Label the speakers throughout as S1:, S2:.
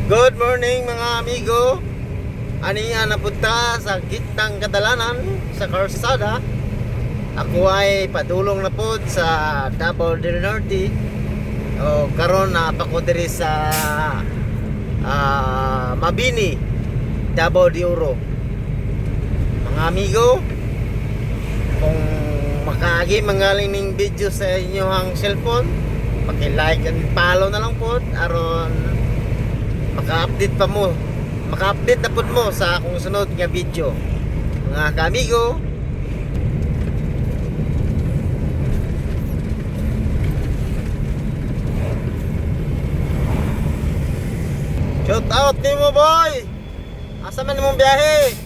S1: Good morning mga amigo. Ani nga napunta sa gitnang kadalanan sa karsada. Ako ay padulong na po sa Davao del Norte. O karon na pa ko diri sa Mabini, Davao de Oro. Mga amigo, kung makaagi mangaling ning video sa inyong cellphone, paki-like and follow na lang po aron maka-update na po mo sa akong sunod nga video mga kaamigo. Shout out nimo boy, asa man imong biyahe?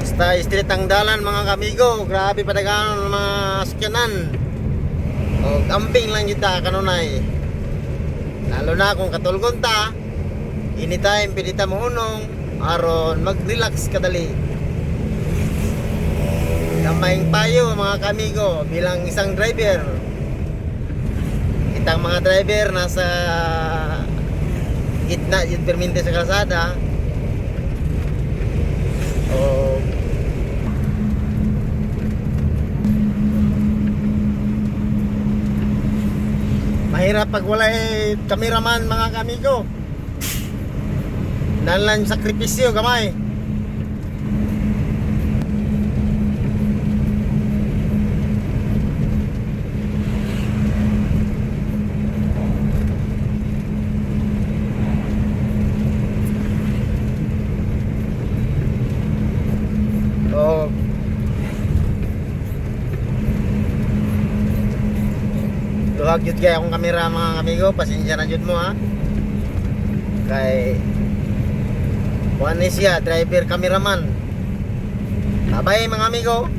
S1: Basta street ang dalan mga kaamigo, grabe padagan mga sakyanan o camping lang kita kanunay. Lalo na kung katulgon ta, anytime pwede ta mohunong aron mag-relax kadali. Kamayng payo mga kamigo bilang isang driver. Itang mga driver nasa gitna yung perminte sa kalsada. O mahirap pag wala cameraman mga kamigo. Dalan sakripisyo gamay. Oh, duhag yun kaya akong kamera mga amigo, pasensya na yun mo ha. Kay kuhan ni siya, driver cameraman. Bye mga amigo.